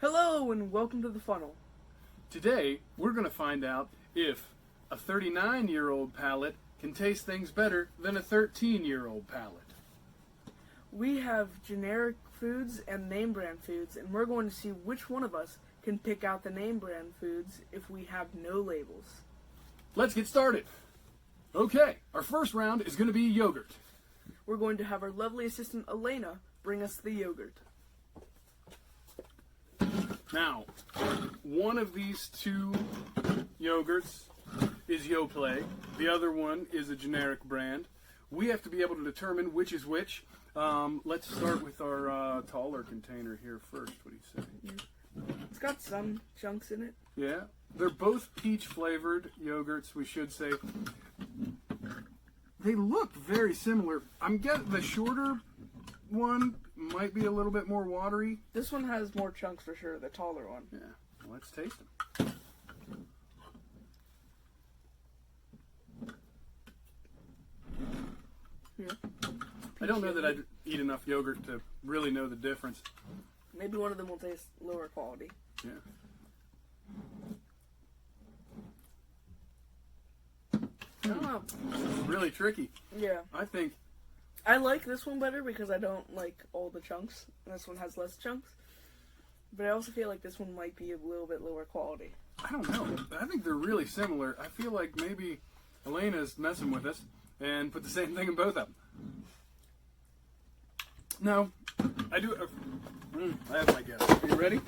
Hello and welcome to the funnel. Today, we're going to find out if a 39-year-old palate can taste things better than a 13-year-old palate. We have generic foods and name brand foods, and we're going to see which one of us can pick out the name brand foods if we have no labels. Let's get started. Okay, our first round is going to be yogurt. We're going to have our lovely assistant Elena bring us the yogurt. Now, one of these two yogurts is Yoplait. The other one is a generic brand. We have to be able to determine which is which. Let's start with our taller container here first. What do you say? It's got some chunks in it. Yeah, they're both peach flavored yogurts, we should say. They look very similar. I'm guessing the shorter one might be a little bit more watery. This one has more chunks for sure, the taller one. Yeah, well, let's taste them. Yeah. I don't know that I'd eat enough yogurt to really know the difference. Maybe one of them will taste lower quality. Yeah. I don't know. It's really tricky. Yeah. I think I like this one better because I don't like all the chunks. And this one has less chunks. But I also feel like this one might be a little bit lower quality. I don't know. I think they're really similar. I feel like maybe Elena's messing with us and put the same thing in both of them. No, I do. I have my guess. Are you ready?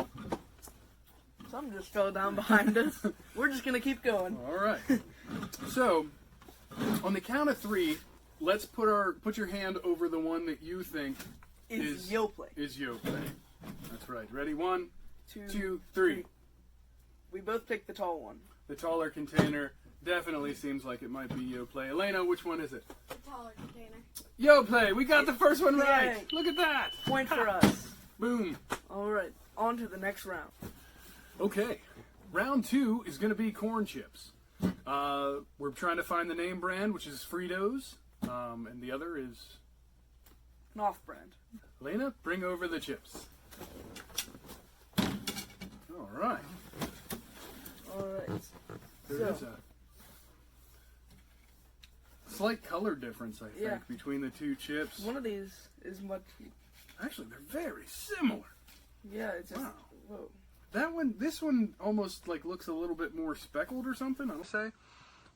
Something just fell down behind us. We're just gonna keep going. All right. So, on the count of three, let's put your hand over the one that you think It's Yoplait. is Yoplait. That's right. Ready? One, Two, two, three. We both picked the tall one. The taller container definitely seems like it might be Yoplait. Elena, which one is it? The taller container. Yoplait. We got the first one right. Yay. Look at that. Point for us. Boom. All right, on to the next round. Okay. Round two is going to be corn chips. We're trying to find the name brand, which is Fritos, and the other is An off-brand. Elena. Bring over the chips. All right. All right. There is a slight color difference, I think, Yeah. between the two chips. One of these is much. Actually, they're very similar. Yeah, it's just. Wow. Whoa. That one, this one almost like looks a little bit more speckled or something, I'll say.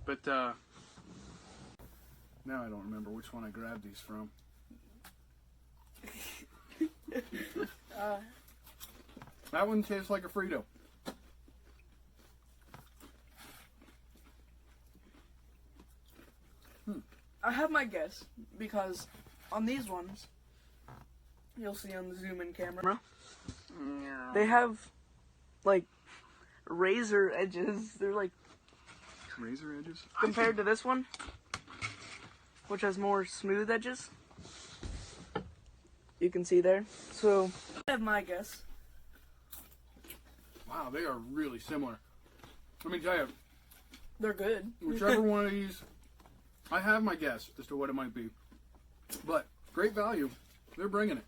But now I don't remember which one I grabbed these from. That one tastes like a Frito. I have my guess because on these ones, you'll see on the zoom in camera, they have like razor edges. They're like Razor edges? compared to this one, which has more smooth edges. You can see there. So I have my guess. Wow, they are really similar. Let me tell you, They're good. whichever one of these, I have my guess as to what it might be. But great value. They're bringing it.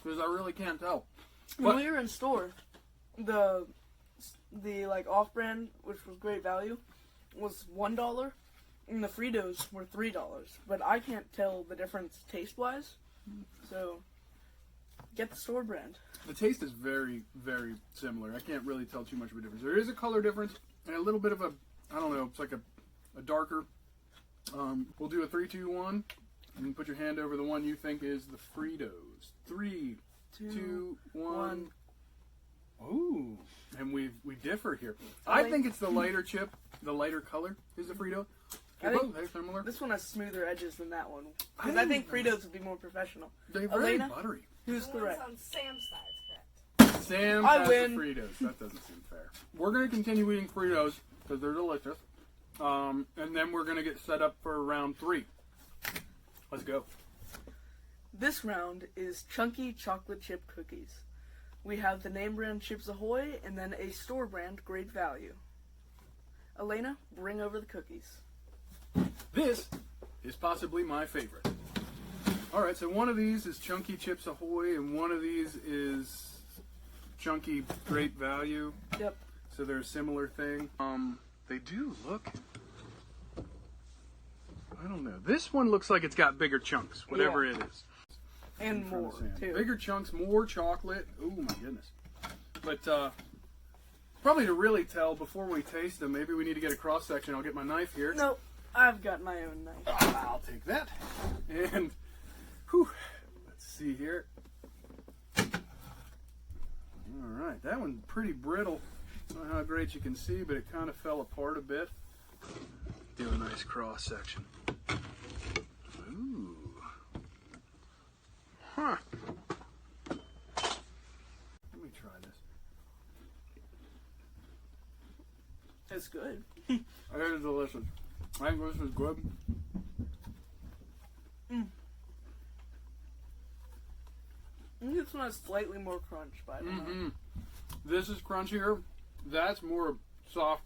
Because I really can't tell. When we were in store, the like off-brand, which was great value, was $1, and the Fritos were $3. But I can't tell the difference taste-wise, so get the store brand. The taste is very, very similar. I can't really tell too much of a difference. There is a color difference and a little bit of a, I don't know, it's like a darker. We'll do a 3, 2, 1, and put your hand over the one you think is the Fritos. 3, 2, 1. Ooh, and we differ here. I think it's the lighter chip, the lighter color is the Frito. They're both very similar. This one has smoother edges than that one. Because I think Fritos would be more professional. They're very Elena? buttery. Who's The one's correct? on Sam's side is correct. Sam I has win. the Fritos. That doesn't seem fair. We're going to continue eating Fritos because they're delicious. And then we're going to get set up for round 3. Let's go. This round is chunky chocolate chip cookies. We have the name brand Chips Ahoy and then a store brand Great Value. Elena, bring over the cookies. This is possibly my favorite. All right, so one of these is Chunky Chips Ahoy, and one of these is chunky, great value. Yep. So they're a similar thing. They do look. I don't know. This one looks like it's got bigger chunks, whatever Yeah. it is. And From the more sand. too. Bigger chunks, more chocolate. Oh my goodness. But probably to really tell before we taste them, maybe we need to get a cross section. I'll get my knife here. No, I've got my own knife. I'll take that. And whew, let's see here. All right, that one's pretty brittle. I don't know how great you can see, but it kind of fell apart a bit. Do a nice cross section. Ooh. Huh. Let me try this. It's good. It is delicious. I think this is good. This one has slightly more crunch, but I don't know. Mm-hmm. This is crunchier. That's more soft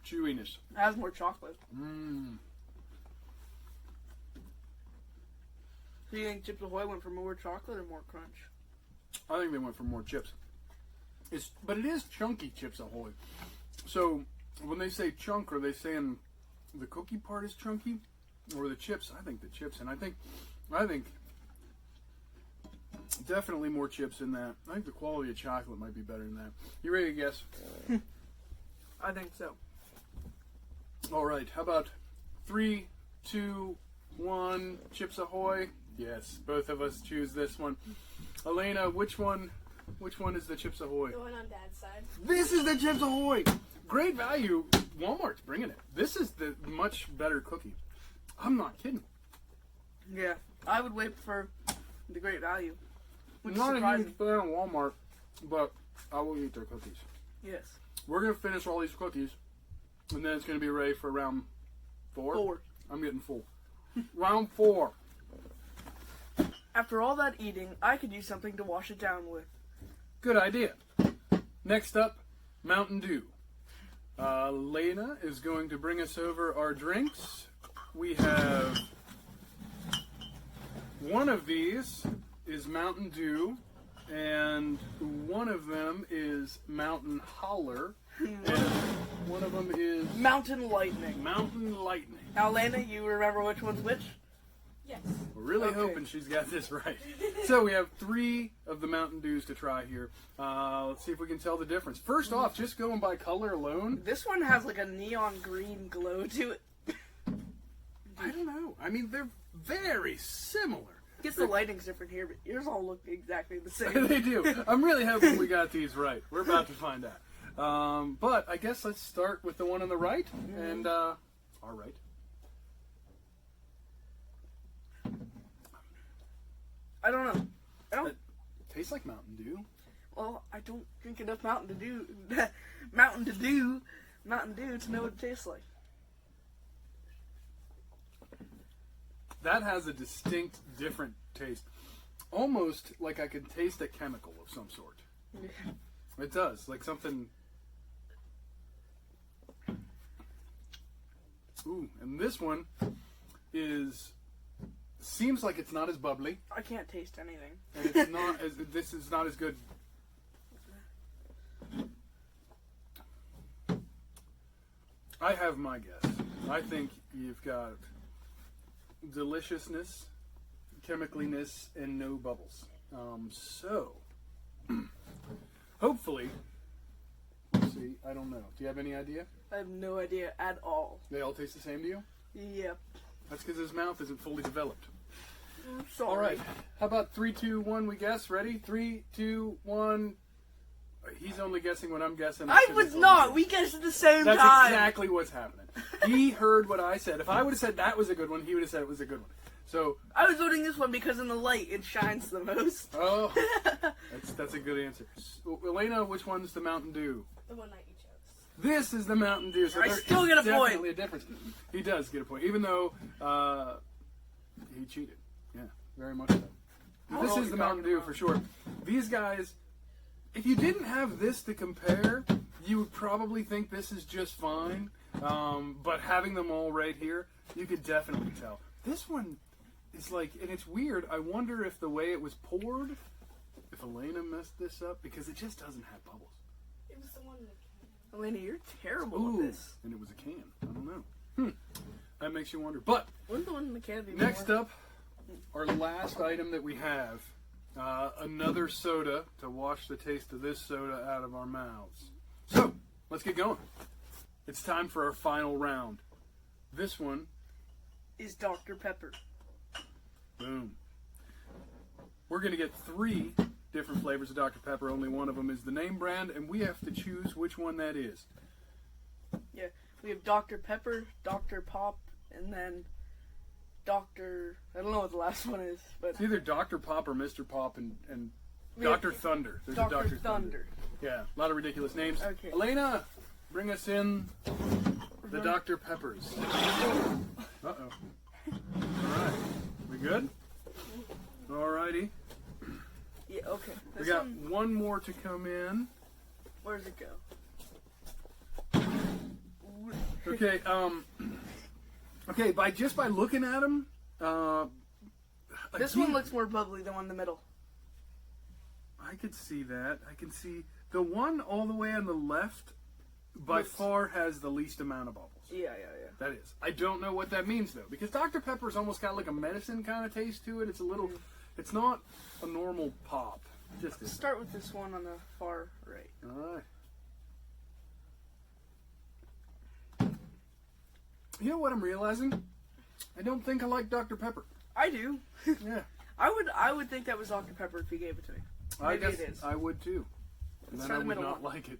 chewiness. It has more chocolate. Mmm. So you think Chips Ahoy went for more chocolate or more crunch? I think they went for more chips. But it is chunky Chips Ahoy. So when they say chunk, are they saying the cookie part is chunky, or the chips? I think the chips, and I think definitely more chips in that. I think the quality of chocolate might be better than that. You ready to guess? I think so. All right. How about 3, 2, 1? Chips Ahoy. Yes, both of us choose this one. Elena, which one is the Chips Ahoy? The one on Dad's side. This is the Chips Ahoy. Great value. Walmart's bringing it. This is the much better cookie. I'm not kidding. Yeah, I would wait for the great value. Which is Not a surprising. huge fan of Walmart, but I will eat their cookies. Yes. We're going to finish all these cookies, and then it's going to be ready for round 4. 4. I'm getting full. Round 4. After all that eating, I could use something to wash it down with. Good idea. Next up, Mountain Dew. Lena is going to bring us over our drinks. We have one of these is Mountain Dew, and one of them is Mountain Holler, and one of them is Mountain Lightning. Mountain Lightning. Now, Lena, you remember which one's which? Yes. We're really Okay. hoping she's got this right. So we have 3 of the Mountain Dews to try here. Let's see if we can tell the difference. First off, just going by color alone, This one has like a neon green glow to it. I don't know. I mean, they're very similar. Guess the lighting's different here, but yours all look exactly the same. They do. I'm really hoping we got these right. We're about to find out. But I guess let's start with the one on the right. And, all right. I don't know. I don't. It tastes like Mountain Dew. Well, I don't drink enough Mountain Dew to know what it tastes like. That has a distinct, different taste. Almost like I could taste a chemical of some sort. It does. Like something... Ooh, and this one seems like it's not as bubbly, I can't taste anything. and it's not as this is not as good. I have my guess. I think you've got deliciousness, chemicaliness, and no bubbles. So hopefully, we'll see. I don't know. Do you have any idea? I have no idea at all. They all taste the same to you? Yep. That's because his mouth isn't fully developed. I'm sorry. All right. How about 3, 2, 1? We guess. Ready? 3, 2, 1. He's only guessing when I'm guessing. I was not. We guessed at the same That's time. exactly what's happening. He heard what I said. If I would have said that was a good one, he would have said it was a good one. So, I was voting this one because in the light it shines the most. oh, that's a good answer. So, Elena, which one's the Mountain Dew? The one that you chose. This is the Mountain Dew. So I there still is get a point. Definitely a difference. He does get a point, even though he cheated. Yeah, very much so. What This are is you the Mountain talking Dew about? for sure. These guys, if you didn't have this to compare, you would probably think this is just fine. But having them all right here, you could definitely tell. This one is like, and it's weird. I wonder if the way it was poured if Elena messed this up because it just doesn't have bubbles. It was the one that Elena, you're terrible Ooh, at this. and it was a can. I don't know. That makes you wonder. But Wouldn't the one in the can be next more? up, our last item that we have, another soda to wash the taste of this soda out of our mouths. So, let's get going. It's time for our final round. This one, Is Dr. Pepper. boom. We're going to get 3 different flavors of Dr. Pepper. Only one of them is the name brand, and we have to choose which one that is. Yeah, we have Dr. Pepper, Dr. Pop, and then Dr. I don't know what the last one is, but It's either Dr. Pop or Mr. Pop and We have Dr. Thunder. There's Dr. a Dr. Thunder. Yeah, a lot of ridiculous names. Okay. Elena, bring us in the Dr. Peppers. Uh-oh. All right. We good? All righty. Yeah, okay. We This got one, one more to come in. where does it go? Okay, okay, by looking at them, This one looks more bubbly than one in the middle. I could see that. I can see the one all the way on the left by Looks- far has the least amount of bubbles. Yeah. That is. I don't know what that means though, because Dr. Pepper's almost got like a medicine kind of taste to it. It's a little, it's not a normal pop. Just Let's is. start with this one on the far right. All right. You know what I'm realizing? I don't think I like Dr. Pepper. I do. Yeah, I would think that was Dr. Pepper if you gave it to me. I Maybe guess it is. I would too. And Let's then try I the would middle not one. like it.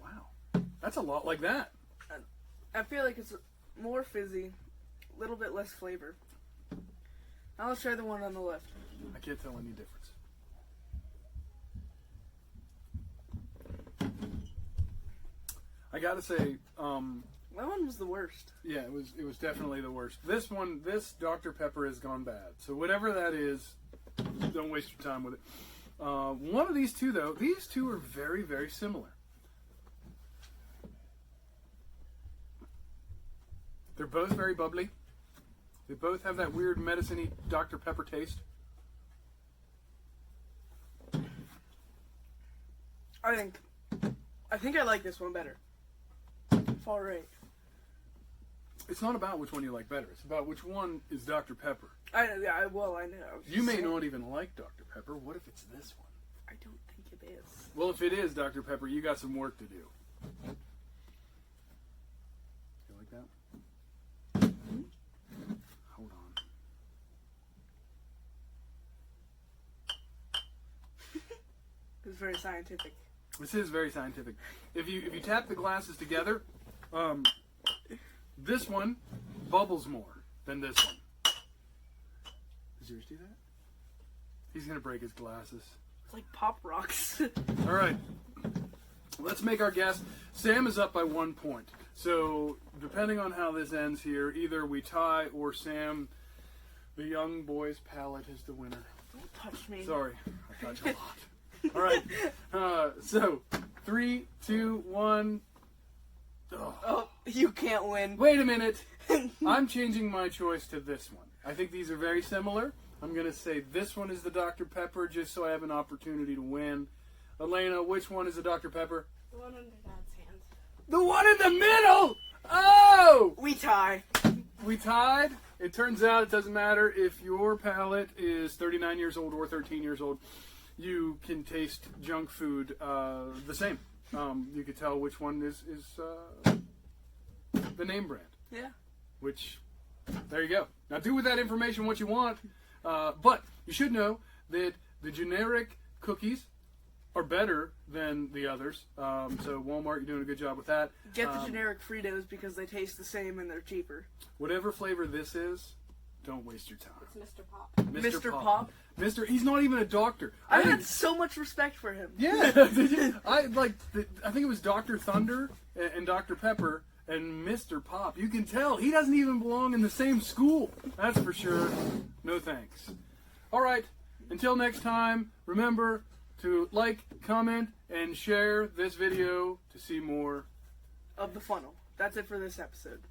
Wow, that's a lot like that. I feel like it's more fizzy, a little bit less flavor. Now let's try the one on the left. I can't tell any difference. I gotta say, That one was the worst. yeah, it was definitely the worst. This Dr. Pepper has gone bad. So whatever that is, don't waste your time with it. One of these two though, these two are very, very similar. They're both very bubbly. They both have that weird medicine-y Dr. Pepper taste. I think I like this one better. Far right. It's not about which one you like better. It's about which one is Dr. Pepper. I know. You may not even like Dr. Pepper. What if it's this one? I don't think it is. Well, if it is Dr. Pepper, you got some work to do. You like that? Hold on. It's very scientific. This is very scientific. If you tap the glasses together, this one bubbles more than this one. Does yours do that? He's gonna break his glasses. It's like Pop Rocks. All right. Let's make our guess. Sam is up by 1 point. So, depending on how this ends here, either we tie or Sam, the young boy's palate, is the winner. Don't touch me. Sorry, I touch a lot. All right. So, 3, 2, 1. Oh. Oh, you can't win. Wait a minute. I'm changing my choice to this one. I think these are very similar. I'm going to say this one is the Dr. Pepper just so I have an opportunity to win. Elena, which one is the Dr. Pepper? The one under Dad's hand. The one in the middle! Oh! We tie. We tied. It turns out it doesn't matter if your palate is 39 years old or 13 years old. You can taste junk food the same. You can tell which one is the name brand. Yeah. Which, there you go. Now do with that information what you want. But you should know that the generic cookies are better than the others. So Walmart, you're doing a good job with that. Get the generic Fritos because they taste the same and they're cheaper. Whatever flavor this is, don't waste your time. It's Mr. Pop. Mr. Pop? He's not even a doctor. I think- had so much respect for him. Yeah, did you? I think it was Dr. Thunder and Dr. Pepper and Mr. Pop. You can tell he doesn't even belong in the same school. That's for sure. No thanks. All right. Until next time, remember to like, comment, and share this video to see more. Of the funnel. That's it for this episode.